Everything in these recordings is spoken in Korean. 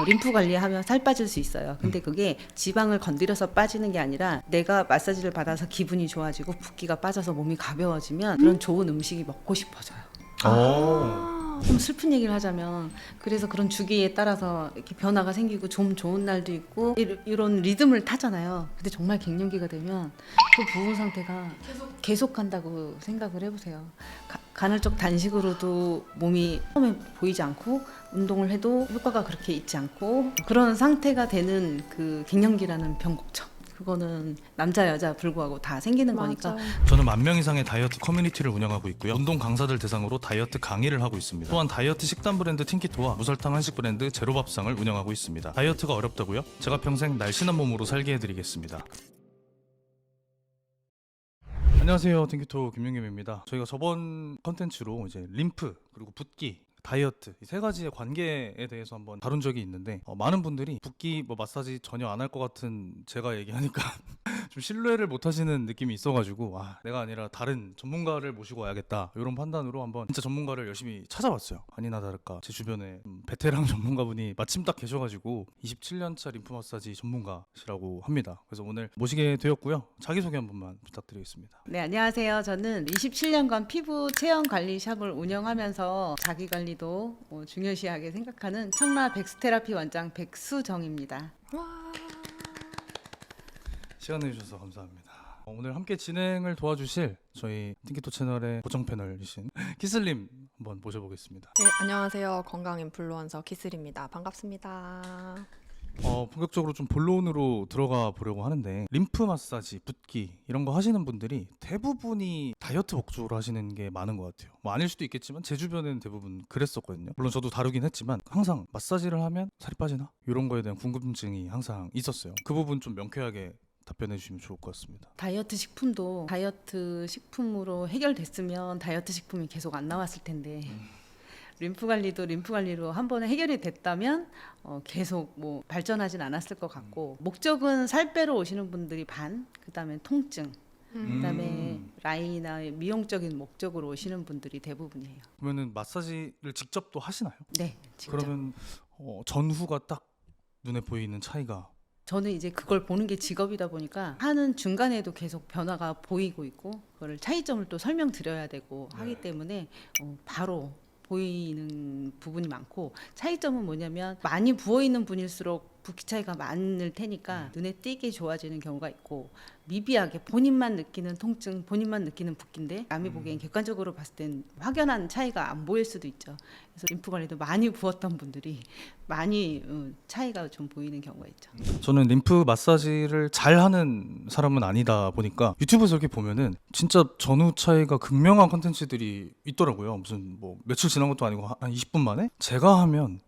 림프 관리하면 살 빠질 수 있어요. 근데 그게 지방을 건드려서 빠지는 게 아니라 내가 마사지를 받아서 기분이 좋아지고 붓기가 빠져서 몸이 가벼워지면 그런 좋은 음식이 먹고 싶어져요. 좀 슬픈 얘기를 하자면 그래서 그런 주기에 따라서 이렇게 변화가 생기고 좀 좋은 날도 있고 이런 리듬을 타잖아요. 근데 정말 갱년기가 되면 그 부분 상태가 계속 간다고 생각을 해보세요. 간헐적 단식으로도 몸이 처음에 보이지 않고 운동을 해도 효과가 그렇게 있지 않고 그런 상태가 되는 그 갱년기라는 병곡점. 그거는 남자 여자 불구하고 다 생기는 거니까. 저는 10,000명 이상의 다이어트 커뮤니티를 운영하고 있고요. 운동 강사들 대상으로 다이어트 강의를 하고 있습니다. 또한 다이어트 식단 브랜드 틴키토와 무설탕 한식 브랜드 제로밥상을 운영하고 있습니다. 다이어트가 어렵다고요? 제가 평생 날씬한 몸으로 살게 해드리겠습니다. 안녕하세요, 틴키토 김용겸입니다. 저희가 저번 컨텐츠로 이제 림프 그리고 붓기 다이어트 이 세 가지의 관계에 대해서 한번 다룬 적이 있는데 많은 분들이 붓기 마사지 전혀 안 할 것 같은 제가 얘기하니까 좀 신뢰를 못 하시는 느낌이 있어가지고 내가 아니라 다른 전문가를 모시고 와야겠다 이런 판단으로 한번 진짜 전문가를 열심히 찾아봤어요. 아니나 다를까 제 주변에 베테랑 전문가분이 마침 딱 계셔가지고 27년차 림프 마사지 전문가시라고 합니다. 그래서 오늘 모시게 되었고요. 자기소개 한 번만 부탁드리겠습니다. 네, 안녕하세요. 저는 27년간 피부 체형 관리 샵을 운영하면서 자기 관리도 중요시하게 생각하는 청라 백스테라피 원장 백수정입니다. 시간 내주셔서 감사합니다. 오늘 함께 진행을 도와주실 저희 틴키토 채널의 고정 패널이신 키슬님 한번 모셔보겠습니다. 네, 안녕하세요. 건강 인플루언서 키슬입니다. 반갑습니다. 본격적으로 좀 본론으로 들어가 보려고 하는데 림프 마사지, 붓기 이런 거 하시는 분들이 대부분이 다이어트 목적으로 하시는 게 많은 것 같아요. 뭐 아닐 수도 있겠지만 제 주변에는 대부분 그랬었거든요. 물론 저도 다루긴 했지만 항상 마사지를 하면 살이 빠지나? 이런 거에 대한 궁금증이 항상 있었어요. 그 부분 좀 명쾌하게 답변해 주시면 좋을 것 같습니다. 다이어트 식품도 다이어트 식품으로 해결됐으면 다이어트 식품이 계속 안 나왔을 텐데 림프 관리도 림프 관리로 한 번에 해결이 됐다면 계속 뭐 발전하진 않았을 것 같고 목적은 살 빼러 오시는 분들이 반, 그다음에 통증, 그다음에 라인이나 미용적인 목적으로 오시는 분들이 대부분이에요. 그러면은 마사지를 직접 또 하시나요? 네, 직접. 그러면 전후가 딱 눈에 보이는 차이가 저는 이제 그걸 보는 게 직업이다 보니까 하는 중간에도 계속 변화가 보이고 있고 그걸 차이점을 또 설명드려야 되고 하기 때문에 바로 보이는 부분이 많고 차이점은 뭐냐면 많이 부어있는 분일수록 붓기 차이가 많을 테니까 눈에 띄게 좋아지는 경우가 있고 미비하게 본인만 느끼는 통증, 본인만 느끼는 붓기인데 남이 보기엔 객관적으로 봤을 땐 확연한 차이가 안 보일 수도 있죠. 그래서 림프 관리도 많이 부었던 분들이 많이 차이가 좀 보이는 경우가 있죠. 저는 림프 마사지를 잘하는 사람은 아니다 보니까 유튜브에서 이렇게 보면은 진짜 전후 차이가 극명한 컨텐츠들이 있더라고요. 무슨 뭐 며칠 지난 것도 아니고 한 20분 만에 제가 하면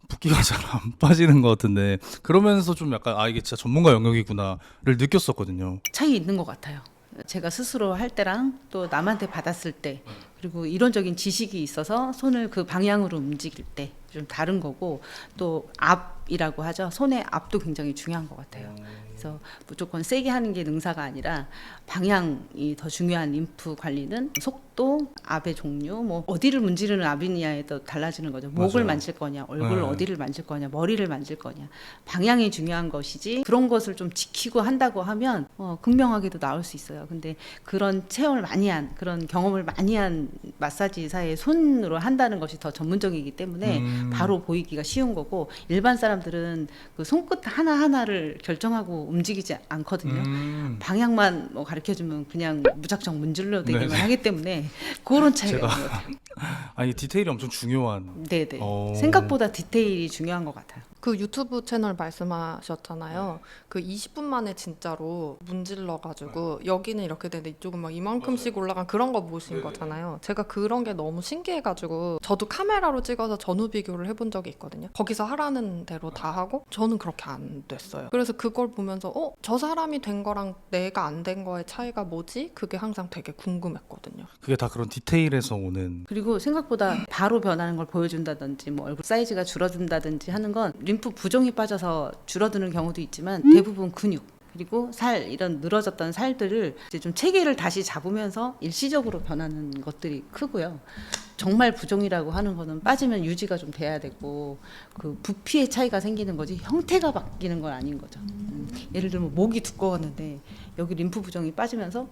붓기가 잘 안 빠지는 것 같은데 그러면서 좀 약간 이게 진짜 전문가 영역이구나를 느꼈었거든요. 차이 있는 것 같아요. 제가 스스로 할 때랑 또 남한테 받았을 때 그리고 이론적인 지식이 있어서 손을 그 방향으로 움직일 때 좀 다른 거고 또 앞이라고 하죠. 손의 앞도 굉장히 중요한 것 같아요. 그래서 무조건 세게 하는 게 능사가 아니라 방향이 더 중요한 림프 관리는 속도, 압의 종류, 뭐 어디를 문지르는 압이냐에 또 달라지는 거죠. 목을 맞아요. 만질 거냐, 얼굴을 어디를 만질 거냐, 머리를 만질 거냐. 방향이 중요한 것이지 그런 것을 좀 지키고 한다고 하면 극명하게도 나올 수 있어요. 근데 그런 체험을 많이 한 그런 경험을 많이 한 마사지사의 손으로 한다는 것이 더 전문적이기 때문에 바로 보이기가 쉬운 거고 일반 사람들은 그 손끝 하나하나를 결정하고 움직이지 않거든요. 방향만 뭐 가르쳐주면 그냥 무작정 문질러 대기만 네네. 하기 때문에 그런 차이가 있는 것 같아요. 이 디테일이 엄청 중요한. 네네. 생각보다 디테일이 중요한 것 같아요. 그 유튜브 채널 말씀하셨잖아요. 그 20분 만에 진짜로 문질러가지고 여기는 이렇게 되는데 이쪽은 막 이만큼씩 올라간 그런 거 보신 거잖아요. 제가 그런 게 너무 신기해가지고 저도 카메라로 찍어서 전후 비교를 해본 적이 있거든요. 거기서 하라는 대로 다 하고 저는 그렇게 안 됐어요. 그래서 그걸 보면서 저 사람이 된 거랑 내가 안 된 거의 차이가 뭐지? 그게 항상 되게 궁금했거든요. 그게 다 그런 디테일에서 오는. 그리고 생각보다 바로 변하는 걸 보여준다든지 뭐 얼굴 사이즈가 줄어든다든지 하는 건 림프 부종이 빠져서 줄어드는 경우도 있지만 대부분 근육 그리고 살 이런 늘어졌던 살들을 이제 좀 체계를 다시 잡으면서 일시적으로 변하는 것들이 크고요. 정말 부종이라고 하는 거는 빠지면 유지가 좀 돼야 되고 그 부피의 차이가 생기는 거지 형태가 바뀌는 건 아닌 거죠. 예를 들면 목이 두꺼웠는데 여기 림프 부종이 빠지면서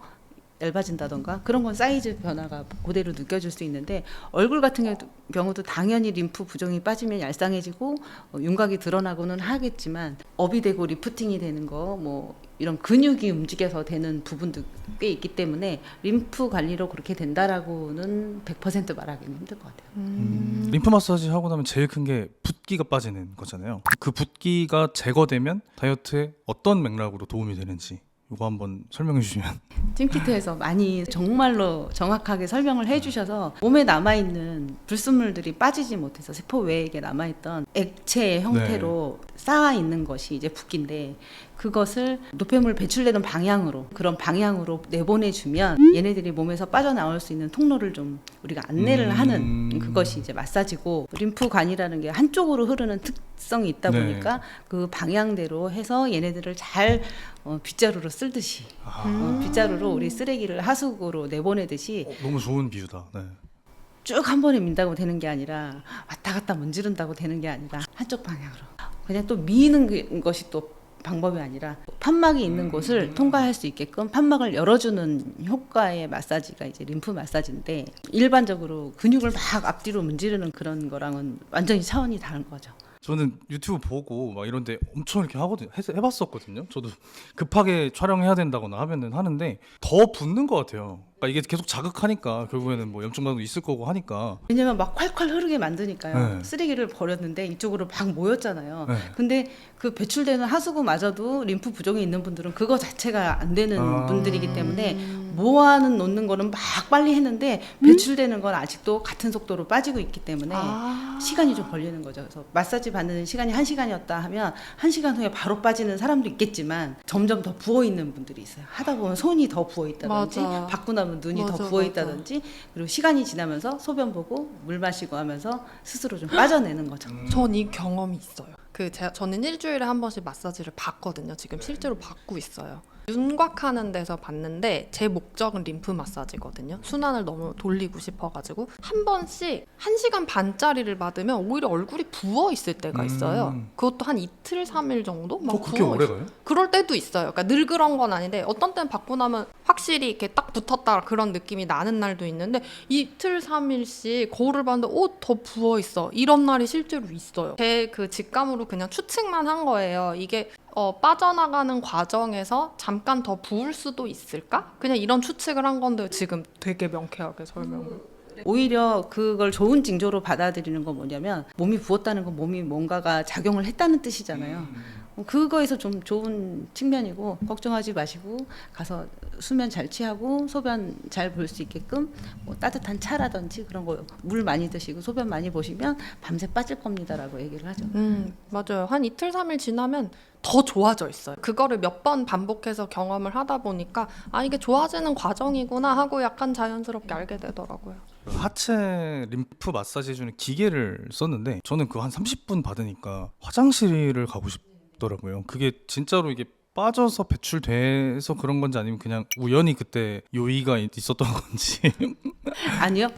얇아진다던가 그런 건 사이즈 변화가 그대로 느껴질 수 있는데 얼굴 같은 경우도 당연히 림프 부종이 빠지면 얄쌍해지고 윤곽이 드러나고는 하겠지만 업이 되고 리프팅이 되는 거 뭐 이런 근육이 움직여서 되는 부분도 꽤 있기 때문에 림프 관리로 그렇게 된다라고는 100% 말하기는 힘들 것 같아요. 림프 마사지 하고 나면 제일 큰 게 붓기가 빠지는 거잖아요. 그 붓기가 제거되면 다이어트에 어떤 맥락으로 도움이 되는지 이거 한번 설명해 주시면. 찜키트에서 많이 정말로 정확하게 설명을 해주셔서 몸에 남아있는 불순물들이 빠지지 못해서 세포 외에 남아있던 액체의 형태로 쌓아 있는 것이 이제 붓기인데 그것을 노폐물 배출되는 방향으로 그런 방향으로 내보내주면 얘네들이 몸에서 빠져나올 수 있는 통로를 좀 우리가 안내를 하는 그것이 이제 마사지고 림프관이라는 게 한쪽으로 흐르는 특성이 있다 보니까 그 방향대로 해서 얘네들을 잘 빗자루로 쓸듯이 빗자루로 우리 쓰레기를 하수구로 내보내듯이 너무 좋은 비유다. 네. 쭉 한 번에 민다고 되는 게 아니라 왔다 갔다 문지른다고 되는 게 아니라 한쪽 방향으로 그냥 또 미는 것이 또 방법이 아니라 판막이 있는 곳을 통과할 수 있게끔 판막을 열어주는 효과의 마사지가 이제 림프 마사지인데 일반적으로 근육을 막 앞뒤로 문지르는 그런 거랑은 완전히 차원이 다른 거죠. 저는 유튜브 보고 막 이런데 엄청 이렇게 하거든요. 해봤었거든요. 저도 급하게 촬영해야 된다거나 하면은 하는데 더 붓는 것 같아요. 그러니까 이게 계속 자극하니까 결국에는 뭐 염증반도 있을 거고 하니까. 왜냐면 막 콸콸 흐르게 만드니까요. 네. 쓰레기를 버렸는데 이쪽으로 막 모였잖아요. 네. 근데 그 배출되는 하수구마저도 림프 부종이 있는 분들은 그거 자체가 안 되는 분들이기 때문에 모아는 놓는 거는 막 빨리 했는데 배출되는 건 아직도 같은 속도로 빠지고 있기 때문에 시간이 좀 걸리는 거죠. 그래서 마사지 받는 시간이 1시간이었다 하면 1시간 후에 바로 빠지는 사람도 있겠지만 점점 더 부어 있는 분들이 있어요. 하다 보면 손이 더 부어 있다든지 맞아. 받고 나면 눈이 맞아, 더 부어 있다든지 그리고 시간이 지나면서 소변 보고 물 마시고 하면서 스스로 좀 빠져내는 거죠. 전 이 경험이 있어요. 저는 일주일에 한 번씩 마사지를 받거든요. 지금 실제로 받고 있어요. 윤곽하는 데서 받는데 제 목적은 림프 마사지거든요. 순환을 너무 돌리고 싶어가지고 한 번씩 1시간 반짜리를 받으면 오히려 얼굴이 부어 있을 때가 있어요. 그것도 한 이틀 3일 정도 막 그렇게 부어 오래 있어요. 가요? 그럴 때도 있어요. 그러니까 늘 그런 건 아닌데 어떤 때는 받고 나면 확실히 이렇게 딱 붙었다 그런 느낌이 나는 날도 있는데 이틀 3일씩 거울을 봤는데 더 부어 있어 이런 날이 실제로 있어요. 제 그 직감으로 그냥 추측만 한 거예요. 이게 빠져나가는 과정에서 잠깐 더 부을 수도 있을까? 그냥 이런 추측을 한 건데 지금 되게 명쾌하게 설명을. 오히려 그걸 좋은 징조로 받아들이는 건 뭐냐면 몸이 부었다는 건 몸이 뭔가가 작용을 했다는 뜻이잖아요. 그거에서 좀 좋은 측면이고 걱정하지 마시고 가서 수면 잘 취하고 소변 잘 볼 수 있게끔 뭐 따뜻한 차라든지 그런 거 물 많이 드시고 소변 많이 보시면 밤새 빠질 겁니다라고 얘기를 하죠. 맞아요. 한 이틀 3일 지나면 더 좋아져 있어요. 그거를 몇 번 반복해서 경험을 하다 보니까 이게 좋아지는 과정이구나 하고 약간 자연스럽게 알게 되더라고요. 하체 림프 마사지 해주는 기계를 썼는데 저는 그거 한 30분 받으니까 화장실을 가고 싶더라고요. 그게 진짜로 이게 빠져서 배출돼서 그런 건지 아니면 그냥 우연히 그때 요의가 있었던 건지. 아니요,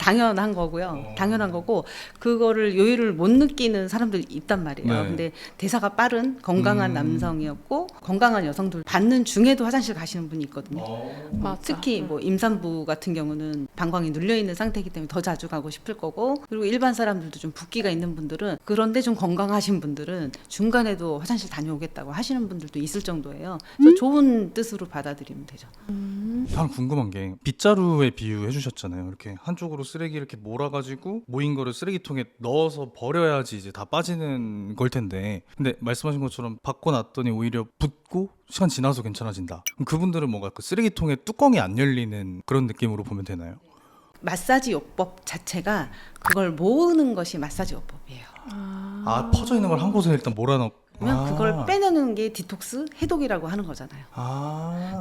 당연한 거고요. 당연한 거고 그거를 요일을 못 느끼는 사람들이 있단 말이에요. 네. 근데 대사가 빠른 건강한 남성이었고 건강한 여성들 받는 중에도 화장실 가시는 분이 있거든요. 맞아. 특히 뭐 임산부 같은 경우는 방광이 눌려 있는 상태이기 때문에 더 자주 가고 싶을 거고 그리고 일반 사람들도 좀 붓기가 있는 분들은 그런데 좀 건강하신 분들은 중간에도 화장실 다녀오겠다고 하시는 분들도 있을 정도예요. 그래서 좋은 뜻으로 받아들이면 되죠. 하나 궁금한 게 빗자루의 비유 해주셨잖아요. 이렇게 한쪽으로 쓰레기 이렇게 몰아가지고 모인 거를 쓰레기통에 넣어서 버려야지 이제 다 빠지는 걸 텐데 근데 말씀하신 것처럼 받고 났더니 오히려 붓고 시간 지나서 괜찮아진다. 그럼 그분들은 뭔가 그 쓰레기통에 뚜껑이 안 열리는 그런 느낌으로 보면 되나요? 마사지 요법 자체가 그걸 모으는 것이 마사지 요법이에요. 퍼져 있는 걸 한 곳에 일단 몰아넣고 그러면 그걸 빼내는 게 디톡스 해독이라고 하는 거잖아요.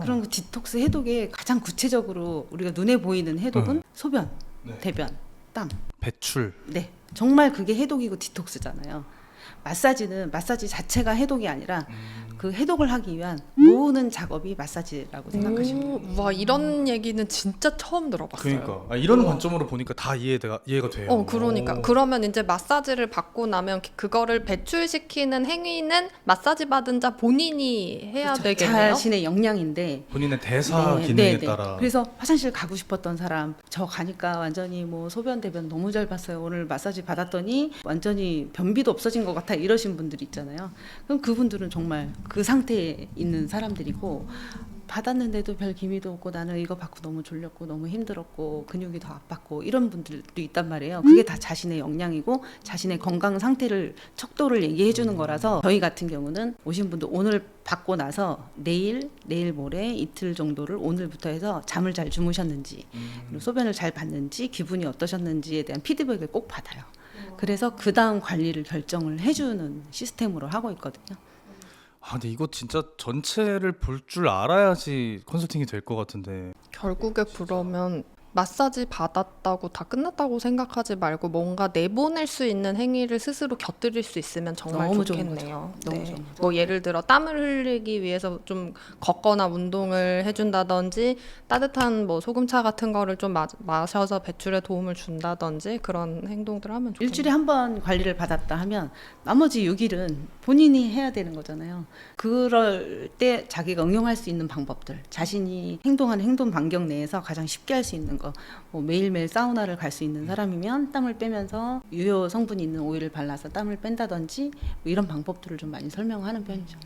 그럼 그 디톡스 해독에 가장 구체적으로 우리가 눈에 보이는 해독은 소변, 대변, 땀, 배출. 네, 정말 그게 해독이고 디톡스잖아요. 마사지는 마사지 자체가 해독이 아니라 그 해독을 하기 위한 모으는 작업이 마사지라고 생각하시면 돼요. 와, 이런 얘기는 진짜 처음 들어봤어요. 그러니까 이런 관점으로 보니까 다 이해가 돼요. 그러니까 오. 그러면 이제 마사지를 받고 나면 그거를 배출시키는 행위는 마사지 받은 자 본인이 해야 그렇죠. 되겠네요. 자신의 역량인데 본인의 대사 기능에 따라. 그래서 화장실 가고 싶었던 사람 저 가니까 완전히 뭐 소변 대변 너무 잘 봤어요. 오늘 마사지 받았더니 완전히 변비도 없어진 것 같아 이러신 분들이 있잖아요. 그럼 그분들은 정말 그 상태에 있는 사람들이고 받았는데도 별 기미도 없고 나는 이거 받고 너무 졸렸고 너무 힘들었고 근육이 더 아팠고 이런 분들도 있단 말이에요. 그게 다 자신의 역량이고 자신의 건강 상태를 척도를 얘기해 주는 거라서 저희 같은 경우는 오신 분들 오늘 받고 나서 내일 모레 이틀 정도를 오늘부터 해서 잠을 잘 주무셨는지 그리고 소변을 잘 봤는지 기분이 어떠셨는지에 대한 피드백을 꼭 받아요. 그래서 그 다음 관리를 결정을 해주는 시스템으로 하고 있거든요. 근데 이거 진짜 전체를 볼 줄 알아야지 컨설팅이 될 것 같은데. 결국에 그러면 마사지 받았다고 다 끝났다고 생각하지 말고 뭔가 내보낼 수 있는 행위를 스스로 곁들일 수 있으면 정말 너무 좋은 좋겠네요. 거죠. 너무 좋은 거죠. 뭐 예를 들어 땀을 흘리기 위해서 좀 걷거나 운동을 해준다든지 따뜻한 뭐 소금차 같은 거를 좀 마셔서 배출에 도움을 준다든지 그런 행동들을 하면 좋겠네요. 일주일에 한 번 관리를 받았다 하면 나머지 6일은 본인이 해야 되는 거잖아요. 그럴 때 자기가 응용할 수 있는 방법들, 자신이 행동하는 행동 반경 내에서 가장 쉽게 할 수 있는 거, 뭐 매일매일 사우나를 갈 수 있는 사람이면 땀을 빼면서 유효 성분이 있는 오일을 발라서 땀을 뺀다든지 뭐 이런 방법들을 좀 많이 설명하는 편이죠.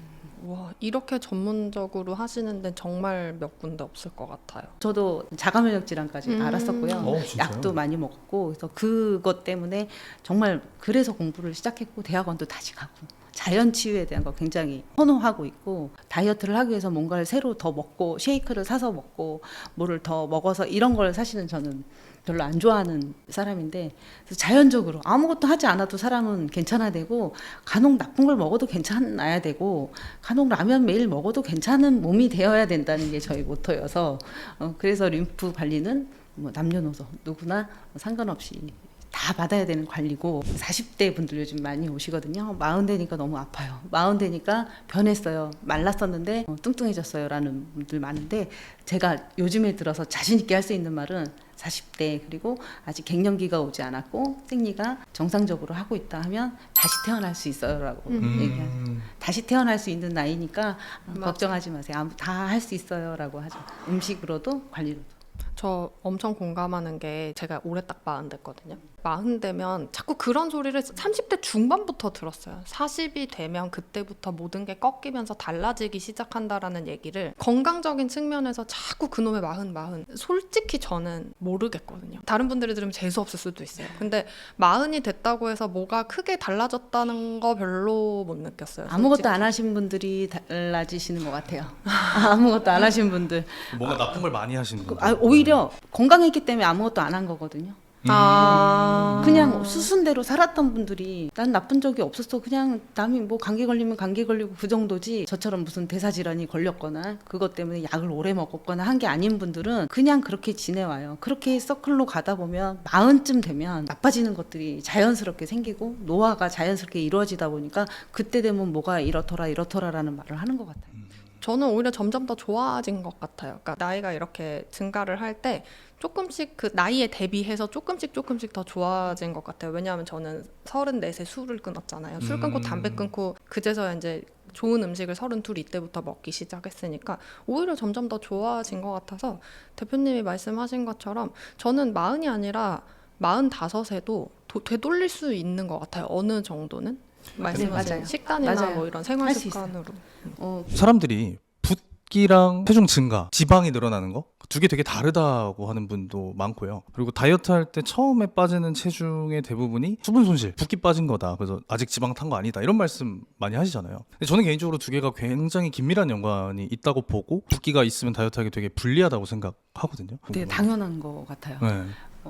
와, 이렇게 전문적으로 하시는 데는 정말 몇 군데 없을 것 같아요. 저도 자가면역 질환까지 알았었고요. 진짜요? 약도 많이 먹고 그래서 그것 때문에 정말 그래서 공부를 시작했고 대학원도 다시 가고 자연 치유에 대한 거 굉장히 선호하고 있고 다이어트를 하기 위해서 뭔가를 새로 더 먹고 쉐이크를 사서 먹고 뭐를 더 먹어서 이런 걸 사실은 저는 별로 안 좋아하는 사람인데 그래서 자연적으로 아무것도 하지 않아도 사람은 괜찮아야 되고 간혹 나쁜 걸 먹어도 괜찮아야 되고 간혹 라면 매일 먹어도 괜찮은 몸이 되어야 된다는 게 저희 모토여서 그래서 림프 관리는 뭐 남녀노소 누구나 상관없이 다 받아야 되는 관리고 40대 분들 요즘 많이 오시거든요. 40대니까 너무 아파요. 40대니까 변했어요. 말랐었는데 뚱뚱해졌어요 라는 분들 많은데 제가 요즘에 들어서 자신 있게 할 수 있는 말은 40대 그리고 아직 갱년기가 오지 않았고 생리가 정상적으로 하고 있다 하면 다시 태어날 수 있어요 라고 얘기하죠. 다시 태어날 수 있는 나이니까 걱정하지 마세요. 다 할 수 있어요 라고 하죠. 음식으로도 관리로도. 저 엄청 공감하는 게 제가 올해 딱 40 됐거든요. 40 되면 자꾸 그런 소리를 30대 중반부터 들었어요. 40이 되면 그때부터 모든 게 꺾이면서 달라지기 시작한다라는 얘기를 건강적인 측면에서 자꾸 그놈의 40. 솔직히 저는 모르겠거든요. 다른 분들이 들으면 재수없을 수도 있어요. 근데 40이 됐다고 해서 뭐가 크게 달라졌다는 거 별로 못 느꼈어요. 아무것도 솔직히. 안 하신 분들이 달라지시는 것 같아요. 아무것도 안 하신 분들. 뭔가 나쁜 걸 많이 하시는 거. 오히려 건강했기 때문에 아무것도 안 한 거거든요. 그냥 수순대로 살았던 분들이 난 나쁜 적이 없었어. 그냥 남이 뭐 감기 걸리면 감기 걸리고 그 정도지. 저처럼 무슨 대사질환이 걸렸거나 그것 때문에 약을 오래 먹었거나 한 게 아닌 분들은 그냥 그렇게 지내와요. 그렇게 서클로 가다 보면 40쯤 되면 나빠지는 것들이 자연스럽게 생기고 노화가 자연스럽게 이루어지다 보니까 그때 되면 뭐가 이렇더라라는 말을 하는 것 같아요. 저는 오히려 점점 더 좋아진 것 같아요. 그러니까 나이가 이렇게 증가를 할 때 조금씩 그 나이에 대비해서 조금씩 더 좋아진 것 같아요. 왜냐하면 저는 34세 술을 끊었잖아요. 술 끊고 담배 끊고 그제서야 이제 좋은 음식을 32 이때부터 먹기 시작했으니까 오히려 점점 더 좋아진 것 같아서 대표님이 말씀하신 것처럼 저는 40이 아니라 45에도 되돌릴 수 있는 것 같아요. 어느 정도는 말씀하신 맞아요. 식단이나 맞아요. 뭐 이런 생활 할수 있어요. 습관으로. 사람들이 붓기랑 체중 증가, 지방이 늘어나는 거 두 개 되게 다르다고 하는 분도 많고요. 그리고 다이어트 할 때 처음에 빠지는 체중의 대부분이 수분 손실, 붓기 빠진 거다. 그래서 아직 지방 탄 거 아니다. 이런 말씀 많이 하시잖아요. 근데 저는 개인적으로 두 개가 굉장히 긴밀한 연관이 있다고 보고 붓기가 있으면 다이어트하기 되게 불리하다고 생각하거든요. 되게 당연한 것 같아요. 네.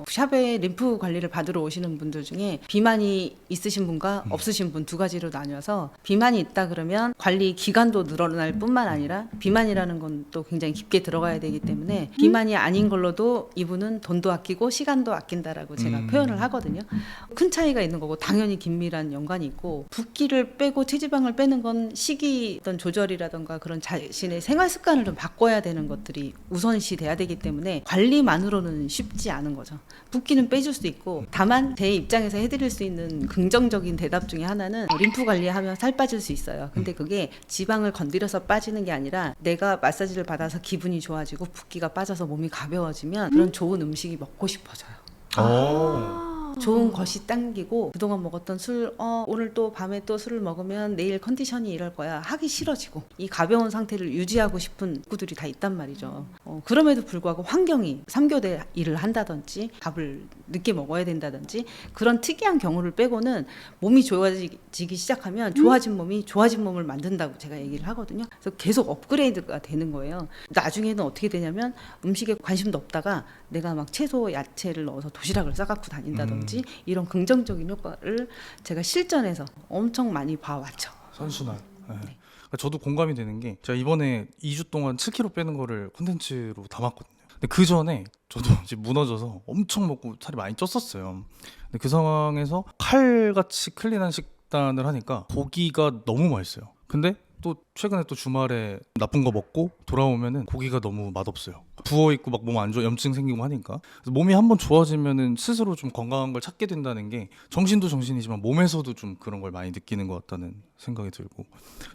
샵에 림프 관리를 받으러 오시는 분들 중에 비만이 있으신 분과 없으신 분 두 가지로 나뉘어서 비만이 있다 그러면 관리 기간도 늘어날 뿐만 아니라 비만이라는 건 또 굉장히 깊게 들어가야 되기 때문에 비만이 아닌 걸로도 이분은 돈도 아끼고 시간도 아낀다라고 제가 표현을 하거든요. 큰 차이가 있는 거고 당연히 긴밀한 연관이 있고 붓기를 빼고 체지방을 빼는 건 식이 어떤 조절이라던가 그런 자신의 생활 습관을 좀 바꿔야 되는 것들이 우선시 돼야 되기 때문에 관리만으로는 쉽지 않은 거죠. 붓기는 빼줄 수 있고 다만 제 입장에서 해드릴 수 있는 긍정적인 대답 중에 하나는 림프 관리하면 살 빠질 수 있어요. 근데 그게 지방을 건드려서 빠지는 게 아니라 내가 마사지를 받아서 기분이 좋아지고 붓기가 빠져서 몸이 가벼워지면 그런 좋은 음식이 먹고 싶어져요. 좋은 것이 당기고 그동안 먹었던 술 오늘 또 밤에 또 술을 먹으면 내일 컨디션이 이럴 거야 하기 싫어지고 이 가벼운 상태를 유지하고 싶은 식구들이 다 있단 말이죠. 그럼에도 불구하고 환경이 3교대 일을 한다든지 밥을 늦게 먹어야 된다든지 그런 특이한 경우를 빼고는 몸이 좋아지기 시작하면 좋아진 몸이 좋아진 몸을 만든다고 제가 얘기를 하거든요. 그래서 계속 업그레이드가 되는 거예요. 나중에는 어떻게 되냐면 음식에 관심도 없다가 내가 막 채소 야채를 넣어서 도시락을 싸갖고 다닌다든지 이런 긍정적인 효과를 제가 실전에서 엄청 많이 봐왔죠. 선순환. 네. 그러니까 저도 공감이 되는 게 제가 이번에 2주 동안 7kg 빼는 거를 콘텐츠로 담았거든요. 근데 그 전에 저도 이제 무너져서 엄청 먹고 살이 많이 쪘었어요. 근데 그 상황에서 칼같이 클린한 식단을 하니까 고기가 너무 맛있어요. 근데 또 최근에 또 주말에 나쁜 거 먹고 돌아오면은 고기가 너무 맛없어요. 부어 있고 막 몸 안 좋아 염증 생기고 하니까 그래서 몸이 한번 좋아지면은 스스로 좀 건강한 걸 찾게 된다는 게 정신도 정신이지만 몸에서도 좀 그런 걸 많이 느끼는 것 같다는 생각이 들고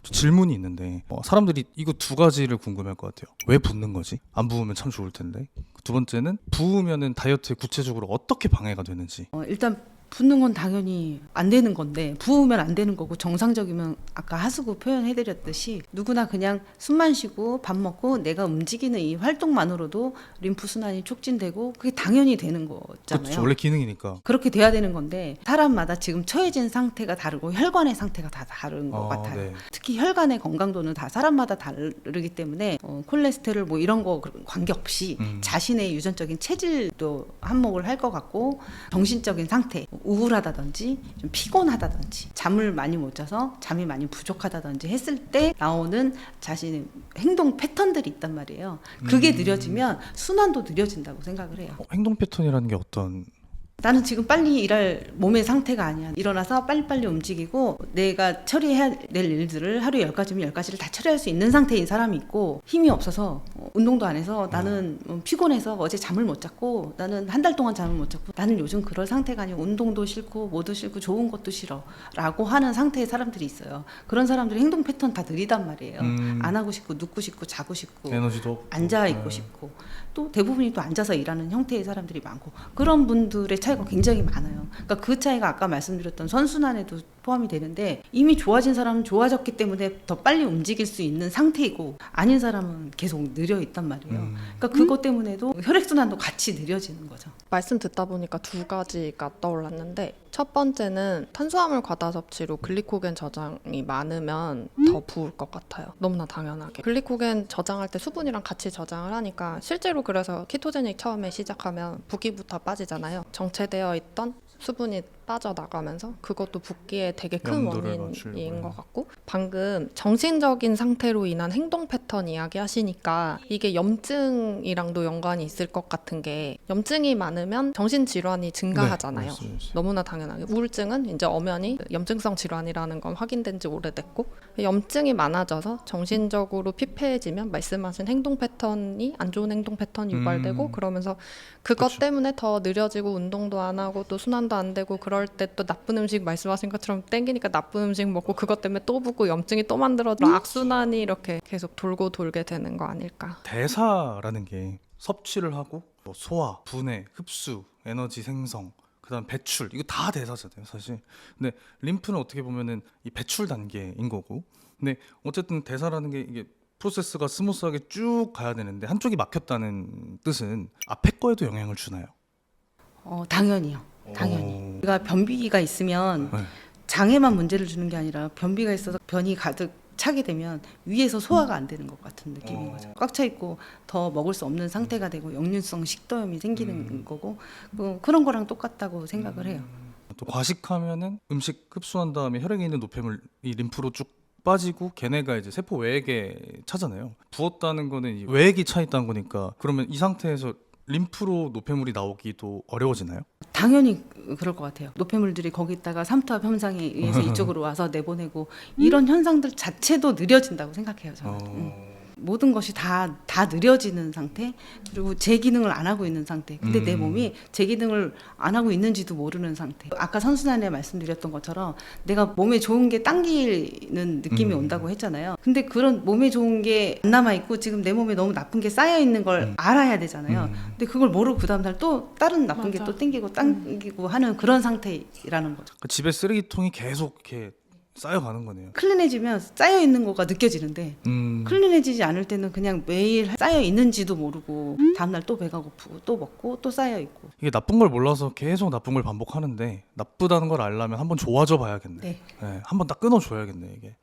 저 질문이 있는데 사람들이 이거 두 가지를 궁금해할 것 같아요. 왜 붓는 거지? 안 부으면 참 좋을 텐데. 두 번째는 부으면은 다이어트에 구체적으로 어떻게 방해가 되는지. 일단 붓는 건 당연히 안 되는 건데 부으면 안 되는 거고 정상적이면 아까 하수구 표현해드렸듯이 누구나 그냥 숨만 쉬고 밥 먹고 내가 움직이는 이 활동만으로도 림프 순환이 촉진되고 그게 당연히 되는 거잖아요. 그렇죠. 원래 기능이니까. 그렇게 돼야 되는 건데 사람마다 지금 처해진 상태가 다르고 혈관의 상태가 다 다른 것 같아요. 네. 특히 혈관의 건강도는 다 사람마다 다르기 때문에 콜레스테롤 뭐 이런 거 관계없이 자신의 유전적인 체질도 한몫을 할 것 같고 정신적인 상태 우울하다든지 좀 피곤하다든지 잠을 많이 못 자서 잠이 많이 부족하다든지 했을 때 나오는 자신의 행동 패턴들이 있단 말이에요. 그게 느려지면 순환도 느려진다고 생각을 해요. 행동 패턴이라는 게 어떤? 나는 지금 빨리 일할 몸의 상태가 아니야. 일어나서 빨리빨리 움직이고 내가 처리해야 될 일들을 하루에 10가지면 10가지를 다 처리할 수 있는 상태인 사람이 있고 힘이 없어서 운동도 안 해서 나는 피곤해서 어제 잠을 못 잤고 나는 한 달 동안 잠을 못 잤고 나는 요즘 그럴 상태가 아니고 운동도 싫고 뭐도 싫고 좋은 것도 싫어 라고 하는 상태의 사람들이 있어요. 그런 사람들이 행동 패턴 다 느리단 말이에요. 안 하고 싶고 눕고 싶고 자고 싶고 에너지도 없고. 앉아있고 싶고 또 대부분이 또 앉아서 일하는 형태의 사람들이 많고 그런 분들의 차이가 굉장히 많아요. 그러니까 그 차이가 아까 말씀드렸던 선순환에도 포함이 되는데 이미 좋아진 사람은 좋아졌기 때문에 더 빨리 움직일 수 있는 상태이고 아닌 사람은 계속 느려 있단 말이에요. 그러니까 그것 때문에도 혈액순환도 같이 느려지는 거죠. 말씀 듣다 보니까 두 가지가 떠올랐는데 첫 번째는 탄수화물 과다 섭취로 글리코겐 저장이 많으면 더 부을 것 같아요. 너무나 당연하게. 글리코겐 저장할 때 수분이랑 같이 저장을 하니까 실제로 그래서 키토제닉 처음에 시작하면 붓기부터 빠지잖아요. 정체되어 있던 수분이 빠져나가면서 그것도 붓기에 되게 큰 염도를 원인인 맞추고. 것 같고 방금 정신적인 상태로 인한 행동 패턴 이야기 하시니까 이게 염증이랑도 연관이 있을 것 같은 게 염증이 많으면 정신질환이 증가하잖아요. 네, 맞습니다. 너무나 당연하게 우울증은 이제 엄연히 염증성 질환이라는 건 확인된 지 오래됐고 염증이 많아져서 정신적으로 피폐해지면 말씀하신 행동 패턴이 안 좋은 행동 패턴이 유발되고 그러면서 그것 그쵸. 때문에 더 느려지고 운동도 안 하고 또 순환도 안 되고 그럴 때 또 나쁜 음식 말씀하신 것처럼 땡기니까 나쁜 음식 먹고 그것 때문에 또 붓고 염증이 또 만들어져 악순환이 이렇게 계속 돌고 돌게 되는 거 아닐까. 대사라는 게 섭취를 하고 뭐 소화, 분해, 흡수, 에너지 생성, 그다음 배출 이거 다 대사잖아요, 사실. 근데 림프는 어떻게 보면은 이 배출 단계인 거고. 근데 어쨌든 대사라는 게 이게 프로세스가 스무스하게 쭉 가야 되는데 한쪽이 막혔다는 뜻은 앞에 거에도 영향을 주나요? 당연히요. 당연히. 우리가 변비가 있으면 네. 장에만 문제를 주는 게 아니라 변비가 있어서 변이 가득 차게 되면 위에서 소화가 안 되는 것 같은 느낌인 거죠. 꽉 차 있고 더 먹을 수 없는 상태가 되고 역류성 식도염이 생기는 거고 그런 거랑 똑같다고 생각을 해요. 또 과식하면은 음식 흡수한 다음에 혈액에 있는 노폐물이 림프로 쭉 빠지고 걔네가 이제 세포 외액에 차잖아요. 부었다는 거는 이 외액이 차 있다는 거니까 그러면 이 상태에서 림프로 노폐물이 나오기도 어려워지나요? 당연히 그럴 것 같아요. 노폐물들이 거기다가 삼투압 현상에 의해서 이쪽으로 와서 내보내고 이런 현상들 자체도 느려진다고 생각해요. 저는. 모든 것이 다 느려지는 상태, 그리고 제 기능을 안 하고 있는 상태. 근데 내 몸이 제 기능을 안 하고 있는지도 모르는 상태. 아까 선순환에 말씀드렸던 것처럼 내가 몸에 좋은 게 당기는 느낌이 온다고 했잖아요. 근데 그런 몸에 좋은 게 안 남아 있고 지금 내 몸에 너무 나쁜 게 쌓여 있는 걸 알아야 되잖아요. 근데 그걸 모르고 그 다음 날 또 다른 나쁜 게 또 땡기고 당기고 하는 그런 상태라는 거죠. 그러니까 집에 쓰레기통이 계속 이렇게 쌓여가는 거네요. 클린해지면 쌓여 있는 거가 느껴지는데 클린해지지 않을 때는 그냥 매일 쌓여 있는지도 모르고 다음날 또 배가 고프고 또 먹고 또 쌓여 있고. 이게 나쁜 걸 몰라서 계속 나쁜 걸 반복하는데 나쁘다는 걸 알려면 한번 좋아져 봐야겠네. 네. 네, 한번 딱 끊어줘야겠네 이게.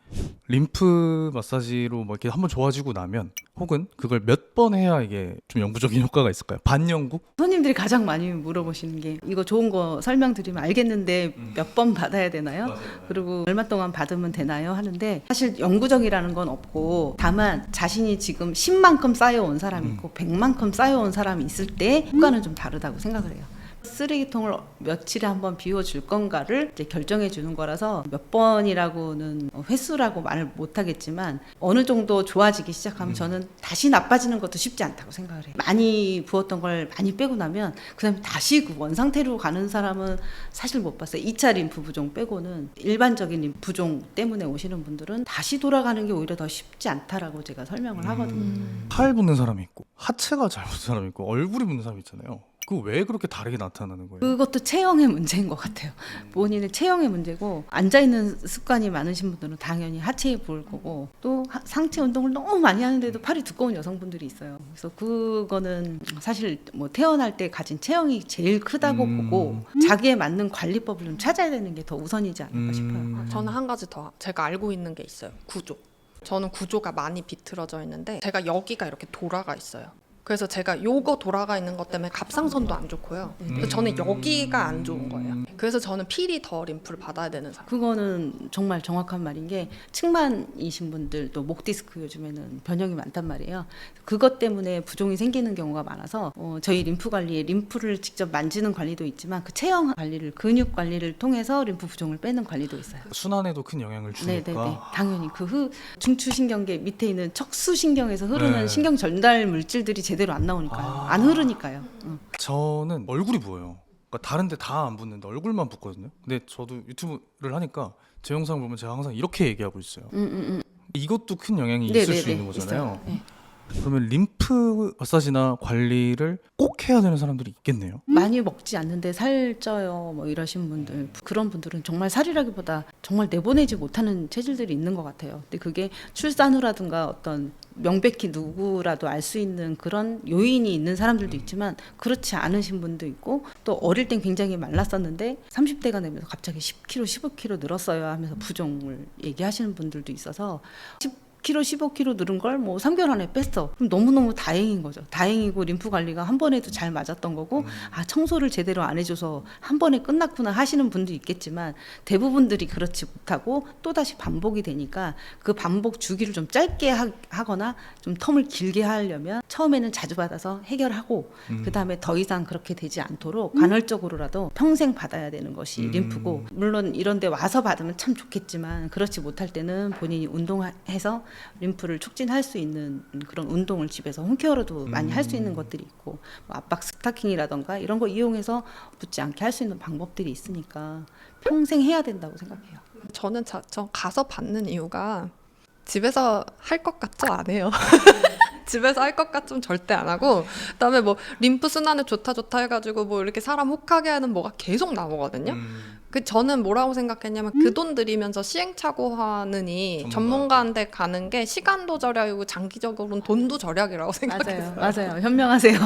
림프 마사지로 뭐 이렇게 한번 좋아지고 나면 혹은 그걸 몇 번 해야 이게 좀 영구적인 효과가 있을까요? 반영구? 손님들이 가장 많이 물어보시는 게 이거 좋은 거 설명드리면 알겠는데 몇 번 받아야 되나요? 맞아요. 그리고 얼마 동안 받으면 되나요? 하는데 사실 영구적이라는 건 없고 다만 자신이 지금 10만큼 쌓여온 사람이 있고 100만큼 쌓여온 사람이 있을 때 효과는 좀 다르다고 생각을 해요. 쓰레기통을 며칠에 한번 비워줄 건가를 이제 결정해 주는 거라서 몇 번이라고는 횟수라고 말을 못 하겠지만 어느 정도 좋아지기 시작하면 저는 다시 나빠지는 것도 쉽지 않다고 생각을 해요. 많이 부었던 걸 많이 빼고 나면 그다음에 다시 그 원상태로 가는 사람은 사실 못 봤어요. 2차 림프 부종 빼고는 일반적인 림프 부종 때문에 오시는 분들은 다시 돌아가는 게 오히려 더 쉽지 않다라고 제가 설명을 하거든요. 팔 붓는 사람이 있고 하체가 잘 붓는 사람이 있고 얼굴이 붓는 사람이 있잖아요. 그 왜 그렇게 다르게 나타나는 거예요? 그것도 체형의 문제인 것 같아요. 본인의 체형의 문제고 앉아있는 습관이 많으신 분들은 당연히 하체에 부을 거고 또 상체 운동을 너무 많이 하는데도 팔이 두꺼운 여성분들이 있어요. 그래서 그거는 사실 뭐 태어날 때 가진 체형이 제일 크다고 보고 자기에 맞는 관리법을 좀 찾아야 되는 게 더 우선이지 않을까 싶어요. 저는 한 가지 더 제가 알고 있는 게 있어요. 구조. 저는 구조가 많이 비틀어져 있는데 제가 여기가 이렇게 돌아가 있어요. 그래서 제가 요거 돌아가 있는 것 때문에 갑상선도 안 좋고요. 그래서 저는 여기가 안 좋은 거예요. 그래서 저는 필히 더 림프를 받아야 되는 사람. 그거는 정말 정확한 말인 게 측만이신 분들 또 목 디스크 요즘에는 변형이 많단 말이에요. 그것 때문에 부종이 생기는 경우가 많아서 저희 림프 관리에 림프를 직접 만지는 관리도 있지만 그 체형 관리를 근육 관리를 통해서 림프 부종을 빼는 관리도 있어요. 순환에도 큰 영향을 주니까. 네네네. 당연히 그 중추신경계 밑에 있는 척수신경에서 흐르는 신경 전달 물질들이 제대로 안 나오니까요. 안 흐르니까요. 저는 얼굴이 부어요. 그러니까 다른데 다 안 붓는데 얼굴만 붓거든요. 근데 저도 유튜브를 하니까 제 영상 보면 제가 항상 이렇게 얘기하고 있어요. 이것도 큰 영향이 있을 수 있는 거잖아요. 있어요. 네. 그러면 림프 마사지나 관리를 꼭 해야 되는 사람들이 있겠네요. 많이 먹지 않는데 살쪄요 뭐 이러신 분들, 그런 분들은 정말 살이라기보다 정말 내보내지 못하는 체질들이 있는 것 같아요. 근데 그게 출산 후라든가 어떤 명백히 누구라도 알 수 있는 그런 요인이 있는 사람들도 있지만 그렇지 않으신 분도 있고 또 어릴 땐 굉장히 말랐었는데 30대가 되면서 갑자기 10kg, 15kg 늘었어요 하면서 부종을 얘기하시는 분들도 있어서 10kg, 15kg 늘은 걸 뭐 3개월 안에 뺐어. 그럼 너무너무 다행인 거죠. 다행이고 림프 관리가 한 번에도 잘 맞았던 거고 아 청소를 제대로 안 해줘서 한 번에 끝났구나 하시는 분도 있겠지만 대부분들이 그렇지 못하고 또다시 반복이 되니까 그 반복 주기를 좀 짧게 하거나 좀 텀을 길게 하려면 처음에는 자주 받아서 해결하고 그 다음에 더 이상 그렇게 되지 않도록 간헐적으로라도 평생 받아야 되는 것이 림프고 물론 이런 데 와서 받으면 참 좋겠지만 그렇지 못할 때는 본인이 운동해서 림프를 촉진할 수 있는 그런 운동을 집에서 홈케어로도 많이 할 수 있는 것들이 있고 뭐 압박 스타킹이라던가 이런 거 이용해서 붓지 않게 할 수 있는 방법들이 있으니까 평생 해야 된다고 생각해요. 저는 저 가서 받는 이유가 집에서 할 것 같죠? 안 해요. 집에서 할 것 같으면 절대 안 하고 그다음에 뭐 림프 순환에 좋다 해가지고 뭐 이렇게 사람 혹하게 하는 뭐가 계속 나오거든요. 그 저는 뭐라고 생각했냐면 그 돈 들이면서 시행착오 하느니 전문가한테 가는 게 시간도 절약이고 장기적으로는 돈도 절약이라고 생각했어요. 맞아요. 현명하세요.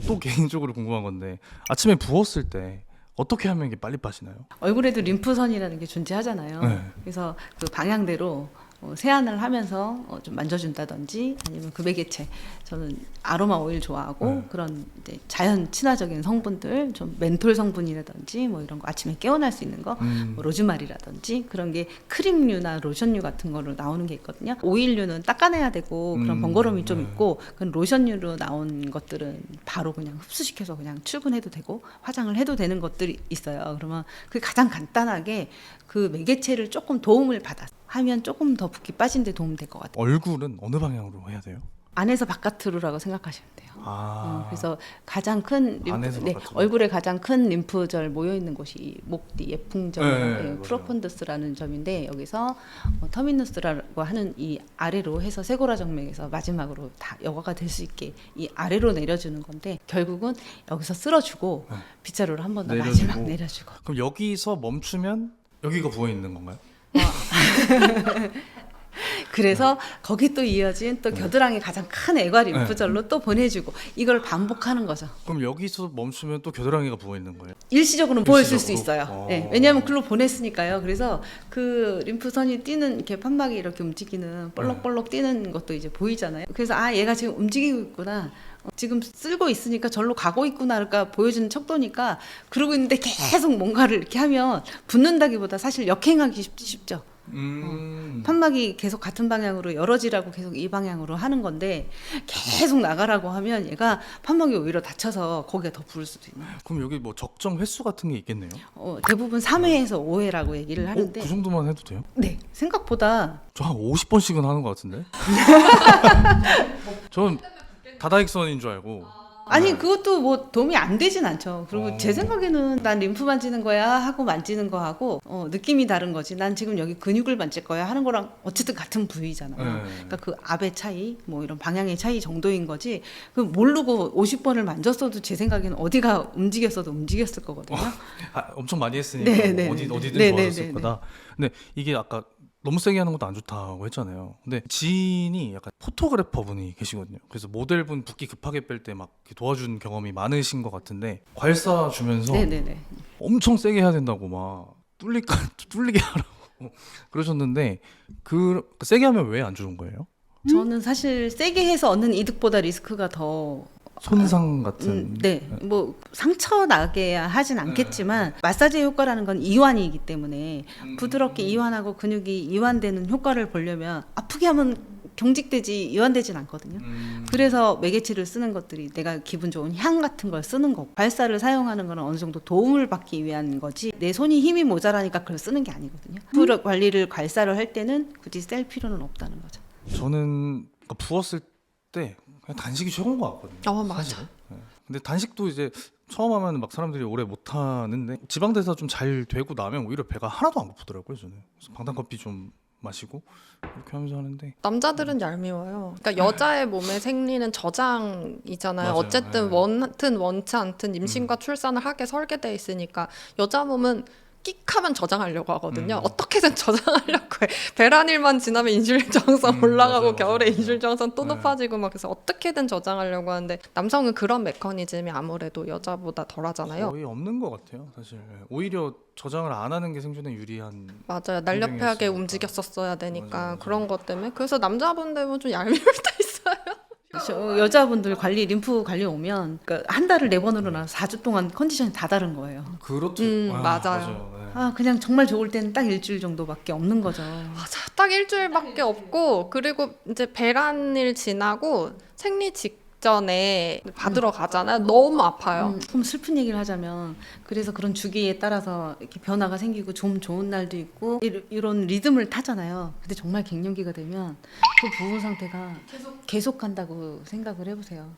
또 개인적으로 궁금한 건데 아침에 부었을 때 어떻게 하면 이게 빨리 빠지나요? 얼굴에도 림프선이라는 게 존재하잖아요. 네. 그래서 그 방향대로 세안을 하면서 좀 만져준다든지 아니면 그 매개체 저는 아로마 오일 좋아하고 그런 이제 자연 친화적인 성분들 좀 멘톨 성분이라든지 뭐 이런 거 아침에 깨어날 수 있는 거 뭐 로즈마리라든지 그런 게 크림류나 로션류 같은 거로 나오는 게 있거든요. 오일류는 닦아내야 되고 그런 번거로움이 좀 있고 그런 로션류로 나온 것들은 바로 그냥 흡수시켜서 그냥 출근해도 되고 화장을 해도 되는 것들이 있어요. 그러면 그 가장 간단하게 그 매개체를 조금 도움을 받아 하면 조금 더 붓기 빠진 데 도움 될 것 같아요. 얼굴은 어느 방향으로 해야 돼요? 안에서 바깥으로라고 생각하시면 돼요. 그래서 가장 큰 안에서 네, 바깥으로. 얼굴에 가장 큰 림프절 모여 있는 곳이 목뒤 예풍절 맞아요. 프로펀드스라는 점인데 여기서 터미누스라고 하는 이 아래로 해서 세고라 정맥에서 마지막으로 다 여과가 될 수 있게 이 아래로 내려주는 건데 결국은 여기서 쓸어주고 빗자루를 한 번 더 내려주고. 마지막 내려주고 그럼 여기서 멈추면 여기가 부어 있는 건가요? 그래서 거기 또 이어진 또 겨드랑이 가장 큰 애과 림프절로 또 보내주고 이걸 반복하는 거죠. 그럼 여기서 멈추면 또 겨드랑이가 부어 있는 거예요? 일시적으로는 보였을 수 일시적으로? 있어요. 네, 왜냐하면 글로 보냈으니까요. 그래서 그 림프선이 뛰는 이렇게 판막이 이렇게 움직이는 볼록볼록 뛰는 것도 이제 보이잖아요. 그래서 아 얘가 지금 움직이고 있구나. 지금 쓸고 있으니까 절로 가고 있구나 그러니까 보여주는 척도니까 그러고 있는데 계속 뭔가를 이렇게 하면 붙는다기보다 사실 역행하기 쉽죠. 판막이 계속 같은 방향으로 열어지라고 계속 이 방향으로 하는 건데 계속 나가라고 하면 얘가 판막이 오히려 다쳐서 거기가 더 부을 수도 있는 거예요. 그럼 여기 뭐 적정 횟수 같은 게 있겠네요? 대부분 3회에서 5회라고 얘기를 하는데 그 정도만 해도 돼요? 네 생각보다 저 한 50번씩은 하는 것 같은데? 전 다다익선인 줄 알고. 아니 그것도 뭐 도움이 안 되진 않죠. 그리고 제 생각에는 난 림프 만지는 거야 하고 만지는 거하고 느낌이 다른 거지. 난 지금 여기 근육을 만질 거야 하는 거랑 어쨌든 같은 부위잖아요. 그러니까 그 압의 차이, 뭐 이런 방향의 차이 정도인 거지. 그 모르고 50번을 만졌어도 제 생각에는 어디가 움직였어도 움직였을 거거든요. 엄청 많이 했으니까 네, 어디든 네, 좋아졌을 네, 거다. 근데 이게 아까 너무 세게 하는 것도 안 좋다고 했잖아요. 근데 지인이 약간 포토그래퍼 분이 계시거든요. 그래서 모델분 붓기 급하게 뺄 때 막 도와준 경험이 많으신 것 같은데 괄사 주면서 네네네. 엄청 세게 해야 된다고 막 뚫리게 하라고 그러셨는데 그 세게 하면 왜 안 좋은 거예요? 저는 사실 세게 해서 얻는 이득보다 리스크가 더 손상 같은. 네, 뭐 상처 나게 하진 않겠지만 마사지 효과라는 건 이완이기 때문에 부드럽게 이완하고 근육이 이완되는 효과를 보려면 아프게 하면 경직되지 이완되진 않거든요. 그래서 매개체를 쓰는 것들이 내가 기분 좋은 향 같은 걸 쓰는 거고 괄사를 사용하는 거는 어느 정도 도움을 받기 위한 거지 내 손이 힘이 모자라니까 그걸 쓰는 게 아니거든요. 그 관리를 괄사를 할 때는 굳이 셀 필요는 없다는 거죠. 저는 부었을 때 그냥 단식이 최고인 것 같거든요. 맞아. 사실은. 네. 근데 단식도 이제 처음 하면 막 사람들이 오래 못 하는데 지방대사 좀 잘 되고 나면 오히려 배가 하나도 안 고프더라고요. 저는. 그래서 방탄커피 좀 마시고 이렇게 하면서 하는데 남자들은 얄미워요. 그러니까 여자의 몸의 생리는 저장이잖아요. 맞아요. 어쨌든 네. 원하든 원치 않든 임신과 출산을 하게 설계돼 있으니까 여자 몸은 끽하면 저장하려고 하거든요. 어떻게든 저장하려고 해. 배란일만 지나면 인슐린 저항성 올라가고 맞아요, 겨울에 맞아요. 인슐린 저항성 또 네. 높아지고 막 그래서 어떻게든 저장하려고 하는데 남성은 그런 메커니즘이 아무래도 여자보다 덜하잖아요. 거의 없는 것 같아요. 사실 오히려 저장을 안 하는 게 생존에 유리한. 맞아요. 날렵하게 경쟁이었으니까. 움직였었어야 되니까 맞아요. 그런 것 때문에 그래서 남자분들은 좀 얄미울 때 있어요. 여자분들 관리 림프 관리 오면 그러니까 한 달을 4번으로 나눠 4주 동안 컨디션이 다 다른 거예요. 그렇죠. 맞아요. 네. 그냥 정말 좋을 때는 딱 일주일 정도밖에 없는 거죠. 맞아. 딱 일주일밖에 없고 그리고 이제 배란일 지나고 생리 직전에 받으러 가잖아요. 너무 아파요. 조금 슬픈 얘기를 하자면 그래서 그런 주기에 따라서 이렇게 변화가 생기고 좀 좋은 날도 있고 이런 리듬을 타잖아요. 근데 정말 갱년기가 되면 그 부분 상태가 계속 간다고 생각을 해보세요.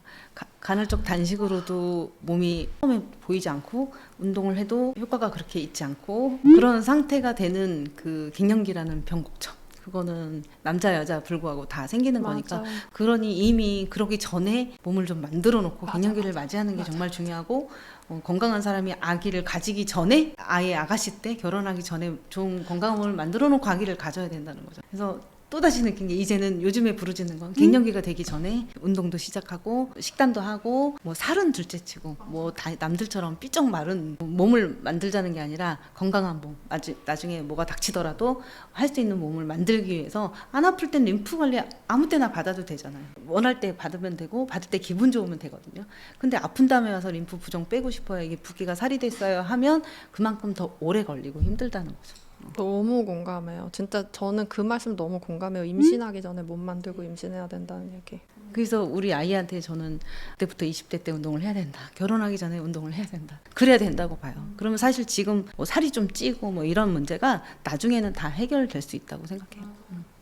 간헐적 단식으로도 몸이 처음에 보이지 않고 운동을 해도 효과가 그렇게 있지 않고 그런 상태가 되는 그 갱년기라는 병곡점. 그거는 남자 여자 불구하고 다 생기는 거니까 맞아요. 그러니 이미 그러기 전에 몸을 좀 만들어 놓고 갱년기를 맞이하는 게 맞아. 정말 중요하고 건강한 사람이 아기를 가지기 전에 아예 아가씨 때 결혼하기 전에 좋은 건강한 몸을 만들어 놓고 아기를 가져야 된다는 거죠. 그래서 또다시 느낀 게 이제는 요즘에 부르짖는 건 갱년기가 되기 전에 운동도 시작하고 식단도 하고 뭐 살은 둘째치고 뭐 남들처럼 삐쩍 마른 몸을 만들자는 게 아니라 건강한 몸 나중에 뭐가 닥치더라도 할 수 있는 몸을 만들기 위해서 안 아플 땐 림프 관리 아무 때나 받아도 되잖아요. 원할 때 받으면 되고 받을 때 기분 좋으면 되거든요. 근데 아픈 다음에 와서 림프 부종 빼고 싶어요. 이게 붓기가 살이 됐어요 하면 그만큼 더 오래 걸리고 힘들다는 거죠. 너무 공감해요. 진짜 저는 그 말씀 너무 공감해요. 임신하기 전에 몸 만들고 임신해야 된다는 얘기. 그래서 우리 아이한테 저는 그때부터 20대 때 운동을 해야 된다. 결혼하기 전에 운동을 해야 된다. 그래야 된다고 봐요. 그러면 사실 지금 뭐 살이 좀 찌고 뭐 이런 문제가 나중에는 다 해결될 수 있다고 생각해요.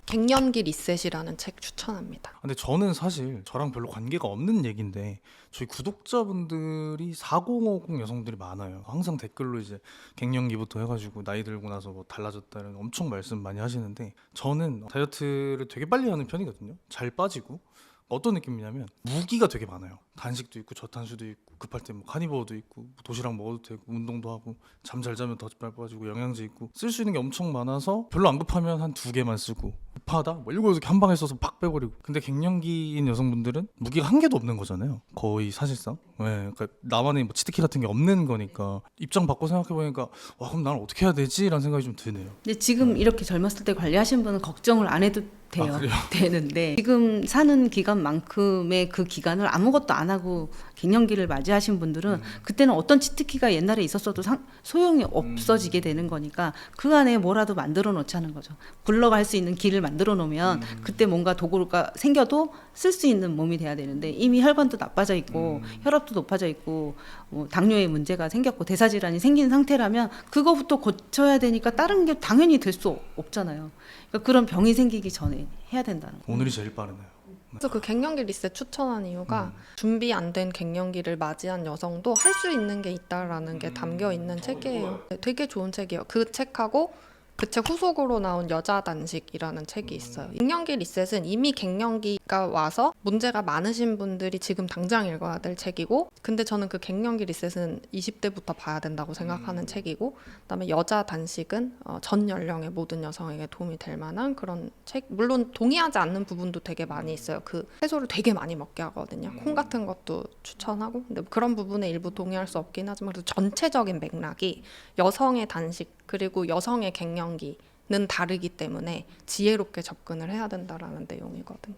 갱년기 리셋이라는 책 추천합니다. 근데 저는 사실 저랑 별로 관계가 없는 얘기인데 저희 구독자분들이 4050 여성들이 많아요. 항상 댓글로 이제 갱년기부터 해가지고 나이 들고 나서 뭐 달라졌다는 엄청 말씀 많이 하시는데 저는 다이어트를 되게 빨리 하는 편이거든요. 잘 빠지고 어떤 느낌이냐면 무기가 되게 많아요. 단식도 있고 저탄수도 있고 급할 때 뭐 카니버도 있고 도시락 먹어도 되고 운동도 하고 잠 잘 자면 더 빨리 빠지고 영양제 있고 쓸 수 있는 게 엄청 많아서 별로 안 급하면 한 2개만 쓰고 급하다 뭐 7, 8개 한 방에 써서 팍 빼버리고. 근데 갱년기인 여성분들은 무기가 한 개도 없는 거잖아요. 거의 사실상. 네, 그러니까 나만의 뭐 치트키 같은 게 없는 거니까 입장 바꿔 생각해보니까 와 그럼 나는 어떻게 해야 되지? 라는 생각이 좀 드네요. 근데 지금 이렇게 젊었을 때 관리하신 분은 걱정을 안 해도 돼요. 아, 그래요? 되는데 지금 사는 기간만큼의 그 기간을 아무것도 안 하고 갱년기를 맞이하신 분들은 그때는 어떤 치트키가 옛날에 있었어도 소용이 없어지게 되는 거니까 그 안에 뭐라도 만들어 놓자는 거죠. 굴러갈 수 있는 길을 만들어 놓으면 그때 뭔가 도구가 생겨도 쓸 수 있는 몸이 돼야 되는데 이미 혈관도 나빠져 있고 혈압도 높아져 있고 뭐 당뇨에 문제가 생겼고 대사질환이 생긴 상태라면 그거부터 고쳐야 되니까 다른 게 당연히 될 수 없잖아요. 그러니까 그런 병이 생기기 전에 해야 된다는 거예요. 오늘이 제일 빠르네요. 그래서 그 갱년기 리셋 추천한 이유가 준비 안 된 갱년기를 맞이한 여성도 할 수 있는 게 있다라는 게 담겨 있는 책이에요. 되게 좋은 책이에요. 그 책하고 그 책 후속으로 나온 여자 단식이라는 책이 있어요. 갱년기 리셋은 이미 갱년기가 와서 문제가 많으신 분들이 지금 당장 읽어야 될 책이고, 근데 저는 그 갱년기 리셋은 20대부터 봐야 된다고 생각하는 책이고, 그다음에 여자 단식은 전 연령의 모든 여성에게 도움이 될 만한 그런 책. 물론 동의하지 않는 부분도 되게 많이 있어요. 그 채소를 되게 많이 먹게 하거든요. 콩 같은 것도 추천하고. 근데 그런 부분에 일부 동의할 수 없긴 하지만 그래도 전체적인 맥락이 여성의 단식 그리고 여성의 갱년기는 다르기 때문에 지혜롭게 접근을 해야 된다라는 내용이거든요.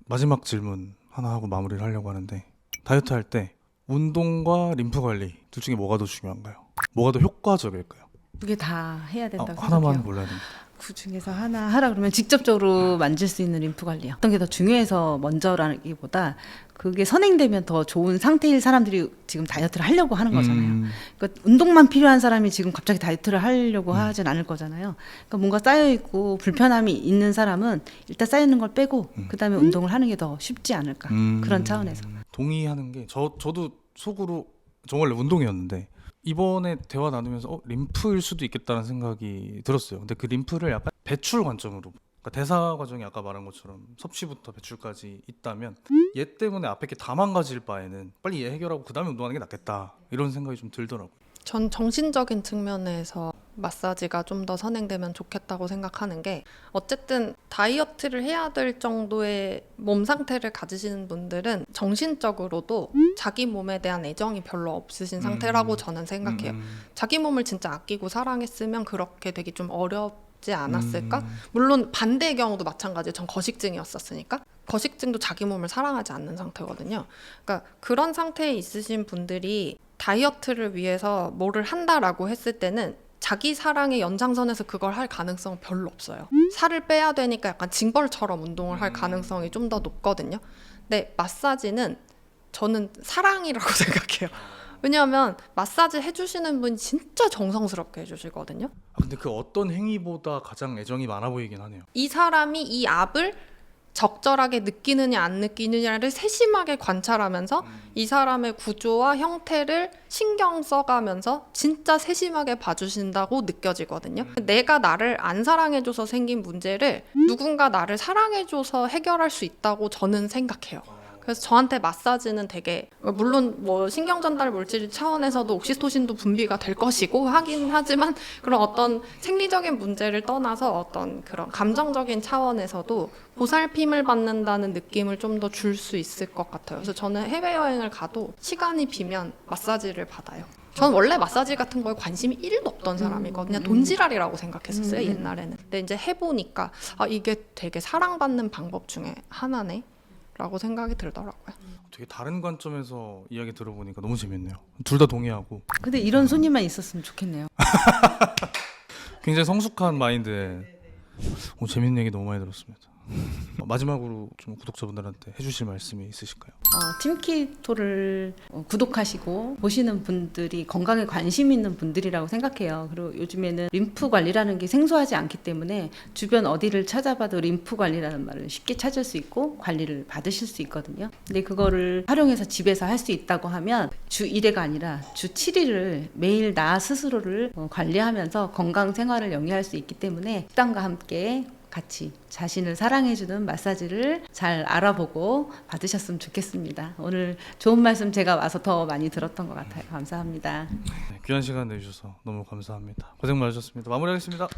마지막 질문 하나 하고 마무리를 하려고 하는데 다이어트 할 때 운동과 림프 관리 둘 중에 뭐가 더 중요한가요? 뭐가 더 효과적일까요? 두 개 다 해야 된다고 하나만 생각해요. 골라야 됩니다. 그 중에서 하나 하라 그러면 직접적으로 만질 수 있는 림프 관리요. 어떤 게 더 중요해서 먼저라기보다 그게 선행되면 더 좋은 상태일 사람들이 지금 다이어트를 하려고 하는 거잖아요. 그러니까 운동만 필요한 사람이 지금 갑자기 다이어트를 하려고 하진 않을 거잖아요. 그러니까 뭔가 쌓여 있고 불편함이 있는 사람은 일단 쌓여 있는 걸 빼고 그다음에 운동을 하는 게 더 쉽지 않을까. 그런 차원에서. 동의하는 게 저도 속으로 저 원래 운동이었는데 이번에 대화 나누면서 림프일 수도 있겠다는 생각이 들었어요. 근데 그 림프를 약간 배출 관점으로, 그러니까 대사 과정이 아까 말한 것처럼 섭취부터 배출까지 있다면 얘 때문에 앞에 게 다 망가질 바에는 빨리 얘 해결하고 그 다음에 운동하는 게 낫겠다 이런 생각이 좀 들더라고요. 전 정신적인 측면에서 마사지가 좀 더 선행되면 좋겠다고 생각하는 게, 어쨌든 다이어트를 해야 될 정도의 몸 상태를 가지시는 분들은 정신적으로도 자기 몸에 대한 애정이 별로 없으신 상태라고 저는 생각해요. 자기 몸을 진짜 아끼고 사랑했으면 그렇게 되기 좀 어렵지 않았을까? 물론 반대의 경우도 마찬가지예요. 전 거식증이었었으니까. 거식증도 자기 몸을 사랑하지 않는 상태거든요. 그러니까 그런 상태에 있으신 분들이 다이어트를 위해서 뭐를 한다라고 했을 때는 자기 사랑의 연장선에서 그걸 할 가능성은 별로 없어요. 살을 빼야 되니까 약간 징벌처럼 운동을 할 가능성이 좀 더 높거든요. 근데 마사지는 저는 사랑이라고 생각해요. 왜냐하면 마사지 해주시는 분이 진짜 정성스럽게 해주시거든요. 근데 그 어떤 행위보다 가장 애정이 많아 보이긴 하네요. 이 사람이 이 압을 적절하게 느끼느냐 안 느끼느냐를 세심하게 관찰하면서 이 사람의 구조와 형태를 신경 써가면서 진짜 세심하게 봐주신다고 느껴지거든요. 내가 나를 안 사랑해줘서 생긴 문제를 누군가 나를 사랑해줘서 해결할 수 있다고 저는 생각해요. 그래서 저한테 마사지는 되게 물론 뭐 신경 전달 물질 차원에서도 옥시토신도 분비가 될 것이고 하긴 하지만 그런 어떤 생리적인 문제를 떠나서 어떤 그런 감정적인 차원에서도 보살핌을 받는다는 느낌을 좀 더 줄 수 있을 것 같아요. 그래서 저는 해외여행을 가도 시간이 비면 마사지를 받아요. 전 원래 마사지 같은 거에 관심이 1도 없던 사람이거든요. 돈지랄이라고 생각했었어요, 옛날에는. 근데 이제 해보니까 아, 이게 되게 사랑받는 방법 중에 하나네 라고 생각이 들더라고요. 되게 다른 관점에서 이야기 들어보니까 너무 재밌네요. 둘 다 동의하고 근데 이런 손님만 있었으면 좋겠네요. 굉장히 성숙한 마인드에 재밌는 얘기 너무 많이 들었습니다. 마지막으로 좀 구독자분들한테 해주실 말씀이 있으실까요? 팀키토를 구독하시고 보시는 분들이 건강에 관심 있는 분들이라고 생각해요. 그리고 요즘에는 림프 관리라는 게 생소하지 않기 때문에 주변 어디를 찾아봐도 림프 관리라는 말을 쉽게 찾을 수 있고 관리를 받으실 수 있거든요. 근데 그거를 활용해서 집에서 할 수 있다고 하면 주 1회가 아니라 주 7일을 매일 나 스스로를 관리하면서 건강 생활을 영위할 수 있기 때문에 식단과 함께 같이 자신을 사랑해주는 마사지를 잘 알아보고 받으셨으면 좋겠습니다. 오늘 좋은 말씀 제가 와서 더 많이 들었던 것 같아요. 감사합니다. 네, 귀한 시간 내주셔서 너무 감사합니다. 고생 많으셨습니다. 마무리하겠습니다.